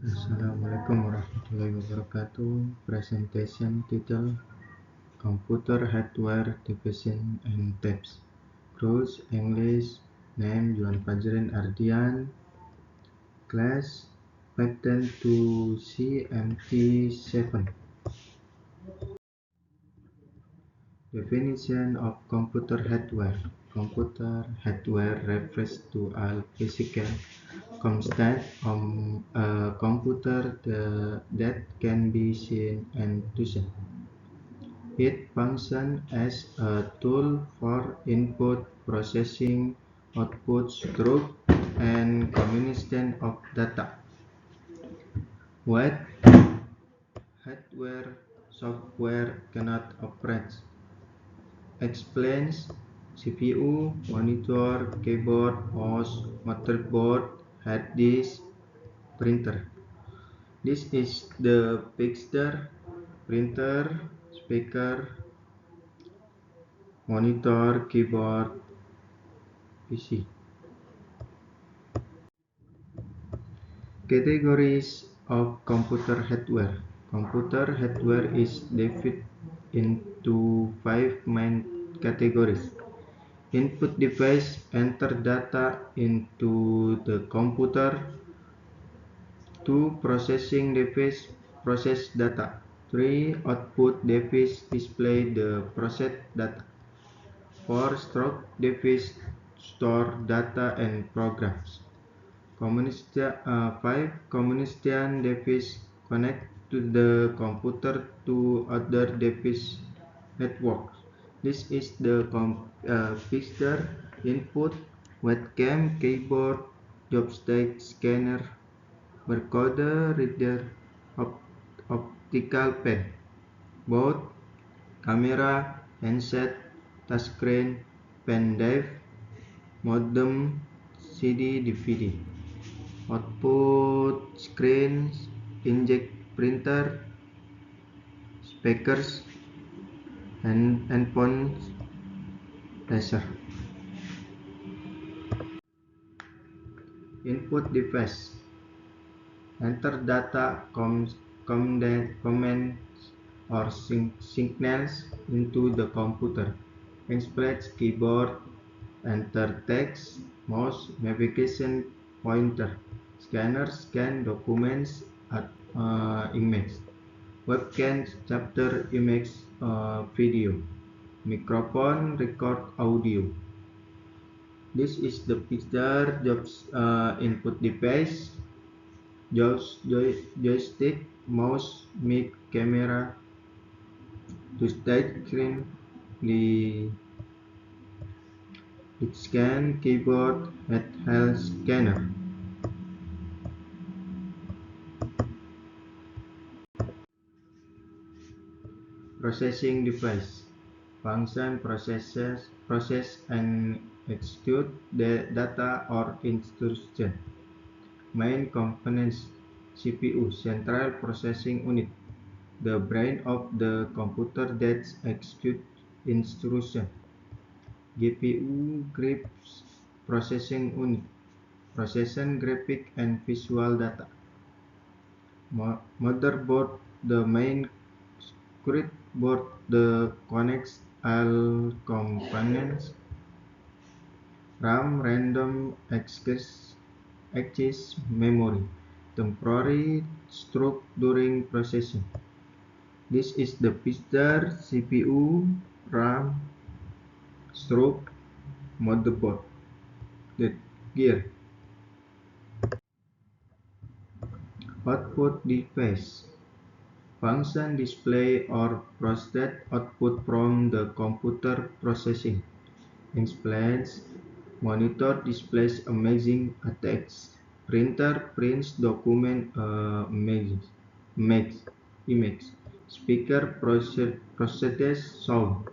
Assalamualaikum warahmatullahi wabarakatuh. Presentation title Computer Hardware Division and Types. Course English. Name Juan Fajrin Ardian. Class Pattern to CMT7. Definition of computer hardware. Computer hardware refers to all physical constant on a computer that can be seen and touched. It functions as a tool for input, processing, output, storage, and communication of data. What hardware software cannot operate? Explains CPU, monitor, keyboard, mouse, motherboard, hard disk, printer. This is the picture: printer, speaker, monitor, keyboard, PC. Categories of computer hardware. Computer hardware is divided into 5 main categories. Input device enter data into the computer. 2. Processing device process data. 3. Output device display the processed data. 4. Storage device store data and programs. 5. Communication device connect to the computer to other device networks. This is the picture: input, webcam, keyboard, joystick, scanner, barcode reader, optical pen, board, camera, handset, touchscreen, pen drive, modem, CD, DVD. Output screens, inkjet printer, speakers, handphone, laser. Input device enter data, commands or signals into the computer. Express keyboard, enter text, mouse, navigation pointer. Scanner scan documents at image. Webcam capture image, video. Microphone record audio. This is the picture input device: joystick, mouse, mic, camera, touch screen, the scan, keyboard, handheld scanner. Processing device function process and execute the data or instruction. Main components: CPU, central processing unit, the brain of the computer that executes instruction. GPU, graphics processing unit, processing graphic and visual data. Motherboard, the main circuit board that connects all components. RAM, random access memory, temporary storage during processing. This is the picture: CPU, RAM, storage, motherboard, the gear. Output device function display or process output from the computer processing. Explains: monitor displays imaging text. Printer prints document image. Speaker processes sound.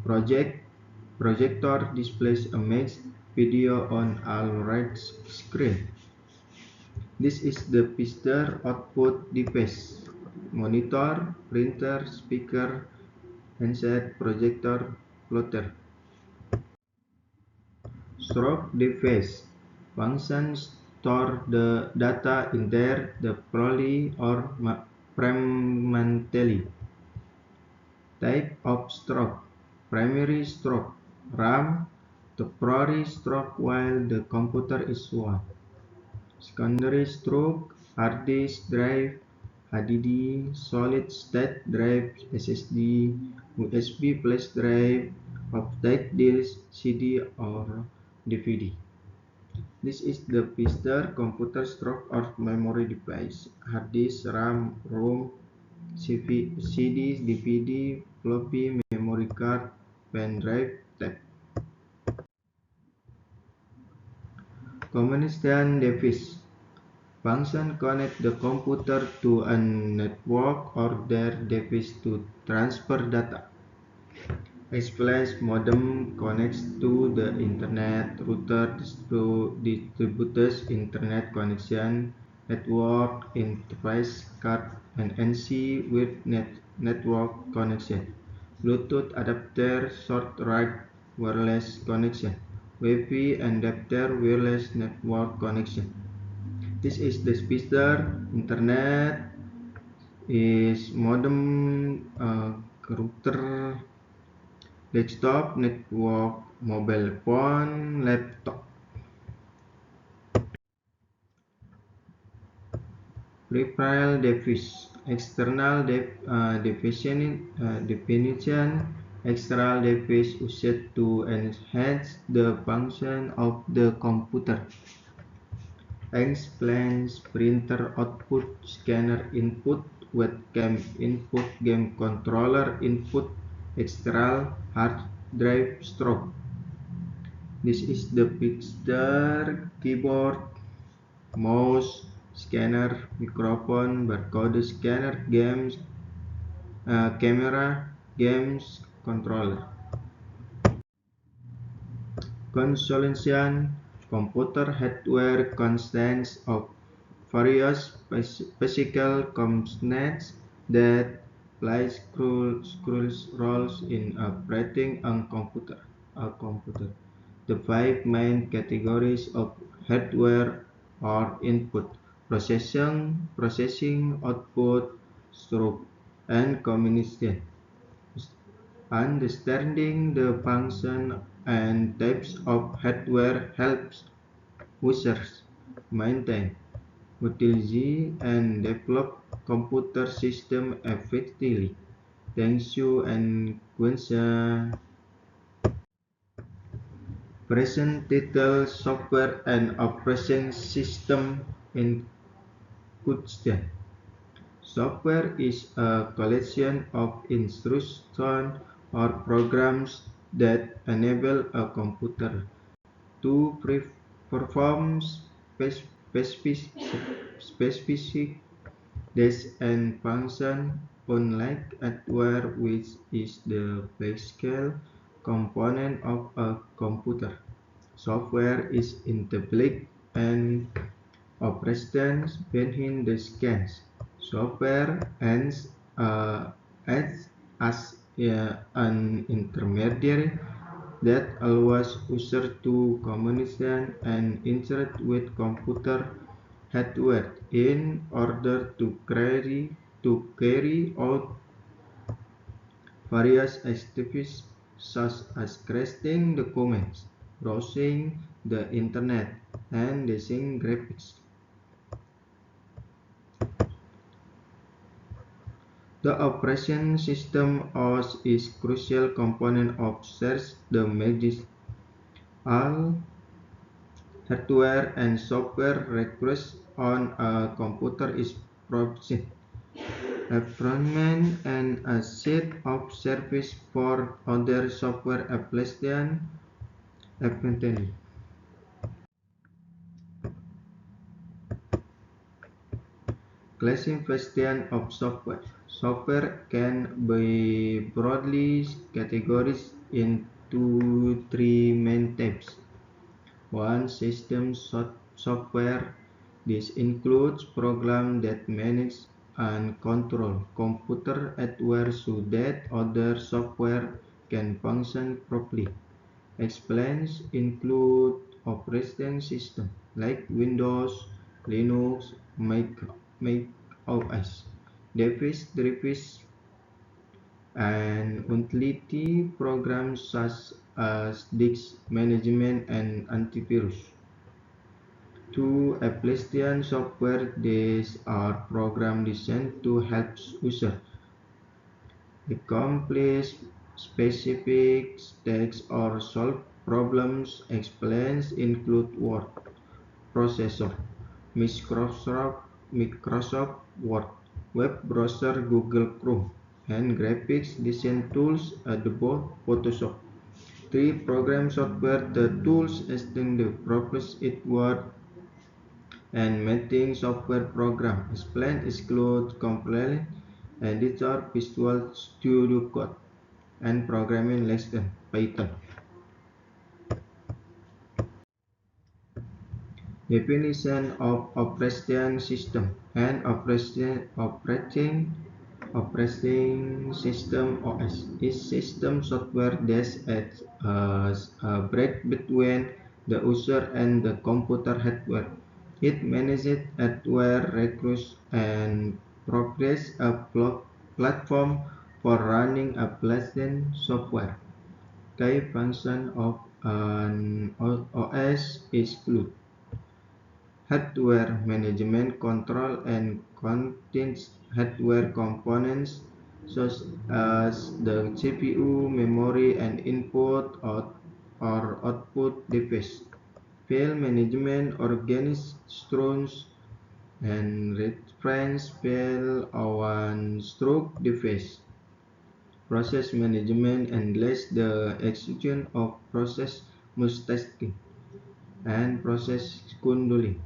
Projector displays image, video on all right screen. This is the picture: output device: monitor, printer, speaker, handset, projector, plotter. Storage device functions store the data internally or permanently. Type of stroke: primary stroke, RAM, temporary stroke while the computer is on. Secondary stroke, hard disk drive, HDD, solid state drive, SSD, USB flash drive, optic disk, CD or DVD. This is the physical computer stroke or memory device. Hard disk, RAM, ROM, CD, DVD, floppy, memory card, pen drive, tape. Communication device. Function connect the computer to a network or their device to transfer data. Flash modem connects to the internet. Router distributes internet connection. Network interface card and NC with network connection. Bluetooth adapter short range wireless connection. Wi-Fi adapter wireless network connection. This is the speaker. Internet is modem, router, desktop network, mobile phone, laptop. Peripheral device. External definition. External device used to enhance the function of the computer. Explains printer output, scanner input, webcam input, game controller input, external hard drive stroke. This is the picture: keyboard, mouse, scanner, microphone, barcode scanner, games, camera, games controller. Consolation. Computer hardware consists of various physical components that play crucial roles in operating a computer. The five main categories of hardware are input, processing, output, storage, and communication. Understanding the function and types of hardware helps users maintain, utilize, and develop computer systems effectively. Thank you and question. Present title: Software and Operation System in question. Software is a collection of instructions or programs that enable a computer to perform specific tasks and functions, unlike hardware, which is the physical component of a computer. Software is intelligent and operates behind the scenes. Software acts as an intermediary that allows users to communicate and interact with computer hardware in order to carry out various activities such as creating documents, browsing the internet, and designing graphics. The operation system OS is a crucial component of shares the manages all hardware and software requests on a computer is processed, environment, and a set of services for other software applications eventually. Classification of software. Software can be broadly categorized into three main types. 1. System software. This includes programs that manage and control computer hardware so that other software can function properly. Examples include operating system, like Windows, Linux, Mac OS, device and utility programs such as disk management and antivirus. To application software, these are programs designed to help users accomplish specific tasks or solve problems. Examples include Word processor, Microsoft Word, web browser Google Chrome, and graphics design tools Adobe Photoshop. Three program software. The tools extend the process it Word and making software program. Examples include Compile, Editor, Visual Studio Code, and programming language Python. Definition of operating system. An operating system (OS) is system software that acts as a bridge between the user and the computer hardware. It manages hardware resources and provides a platform for running application software. Key functions of an OS include hardware management control and contains hardware components such as the CPU, memory, and input or output device. File management organizes strings and reference file on stroke device. Process management handles the execution of process multitasking and process scheduling.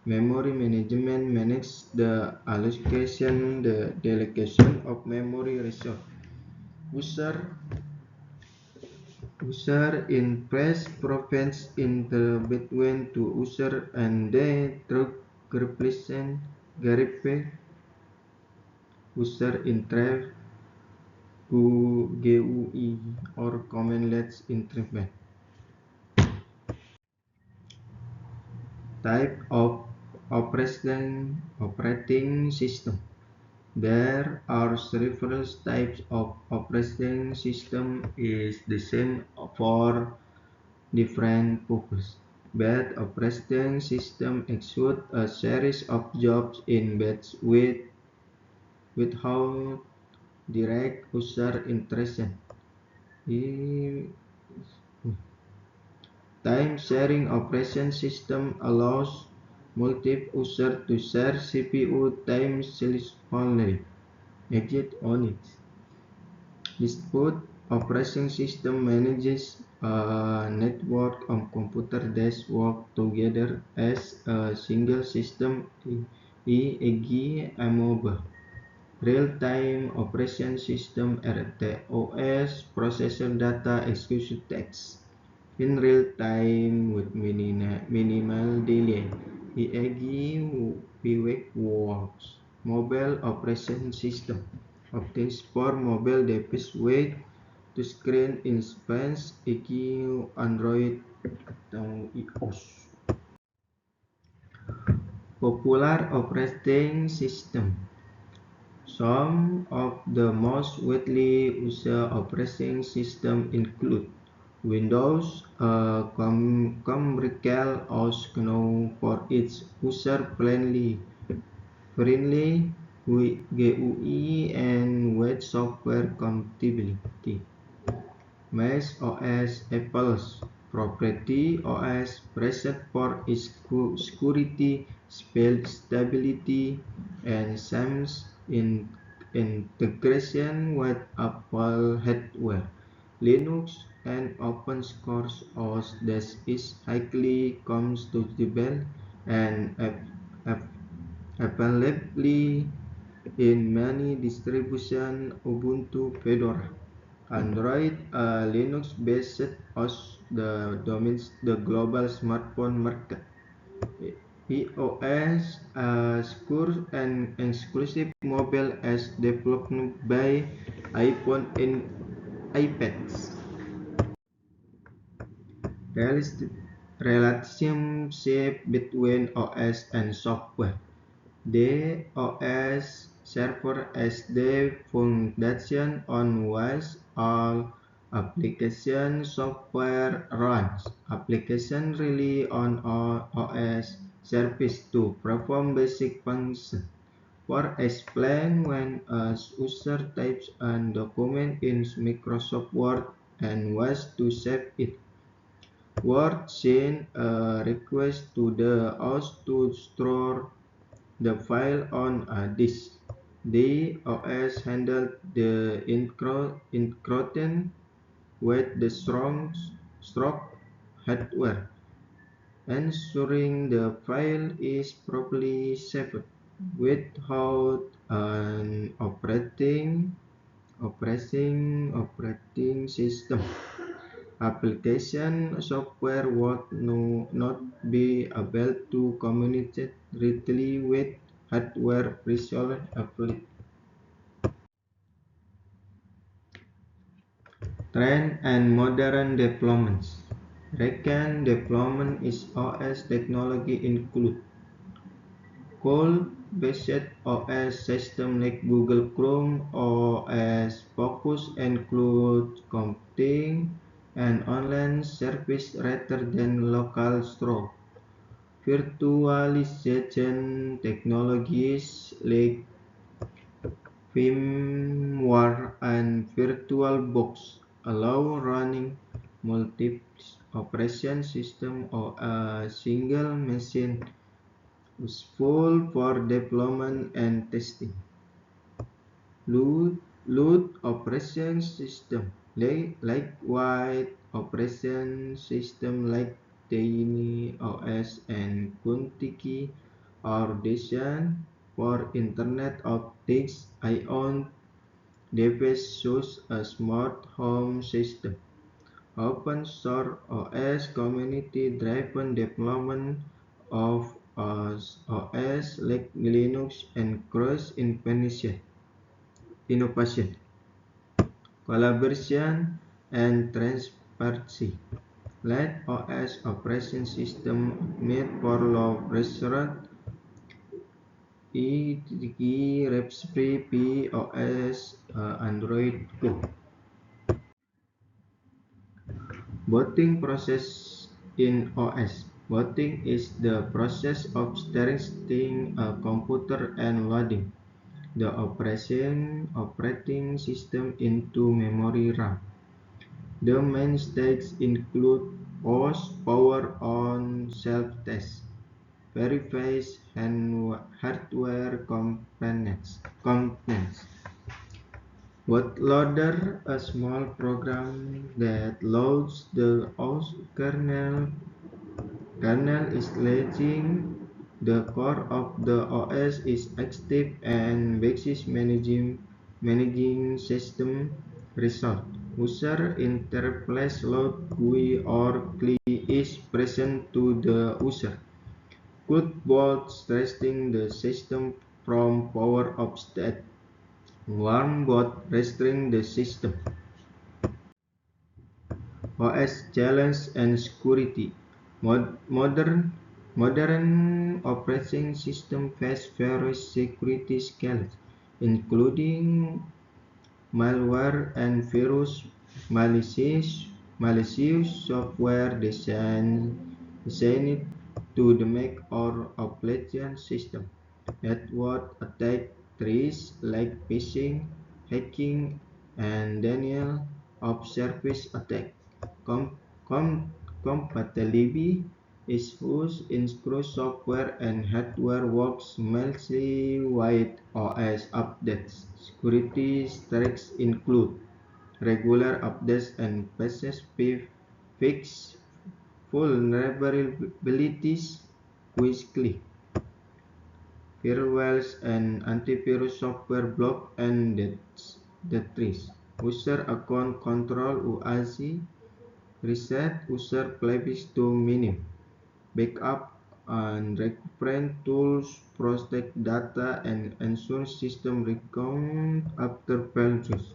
Memory management manages the allocation, the delegation of memory resource. User interface provides in between two user and they through represent GUI user interface GUI or commandless interface. Type of operating system. There are several types of operating system is designed for different purposes. But operating system execute a series of jobs in batch without direct user interaction. Time sharing operation system allows multiple users to share CPU time seamlessly. Exit on it. Dispute operating system manages a network of computers that work together as a single system, e.g. Amoeba. Real-time operation system (RTOS) processes data execute text in real time with minimal delay, e.g. PWAX. Mobile operation system optimized for mobile device with touchscreen interface, e.g. Android atau iOS. Popular operating system. Some of the most widely used operating systems include Windows, a commercial OS known for its user-friendly GUI and wide software compatibility. Mac OS, Apple's proprietary OS, praised for its security, stability, and seamless integration with Apple hardware. Linux, an open source OS that is highly compatible and available in many distributions. Ubuntu, Fedora. Android, a Linux-based OS that dominates the global smartphone market. iOS, a secure and exclusive mobile OS developed by iPhone and iPads. relationship between OS and software. The OS server as the foundation on which all application software runs. Application rely on OS service to perform basic functions. For explain, when a user types a document in Microsoft Word and wants to save it, Word sends a request to the OS to store the file on a disk. The OS handled the encryption with the strong stroke hardware, ensuring the file is properly saved without an operating system. Application software would not be able to communicate readily with hardware resolved. Trend and modern deployments. Recent deployment is OS technology include cloud-based OS system like Google Chrome OS focus on cloud computing and online service rather than local store. Virtualization technologies like VMware and VirtualBox allow running multiple operation systems on a single machine, useful for deployment and testing. Load operation system like wide operation system like TinyOS and Kuntiki are designed for Internet of Things IoT device such a smart home system. Open source OS community-driven development of OS like Linux encourage innovation, collaboration, and transparency. Let OS operation system made for low pressure e.g. Raspberry Pi OS Android Go. Booting process in OS. Booting is the process of starting a computer and loading the operating system into memory RAM. The main stages include power on self-test, verifies and hardware components. Bootloader, a small program that loads the OS kernel installing the core of the OS is active and basis managing system result. User interface load GUI or CLI is present to the user. Good boot testing the system from power of state. Warm boot restoring the system. OS challenge and security. Modern operating system face various security challenges, including malware and virus, malicious software designed to make or operation system. Network attack threats like phishing, hacking, and denial of service attack. Com- com- Compatibility issues in software and hardware works mostly with OS updates. Security threats include regular updates and patches fix vulnerabilities quickly. Firewalls and antivirus software block and detritus. User account control UAC. Reset user privacy to minimum. Backup and recovery tools protect data and ensure system recount after failures.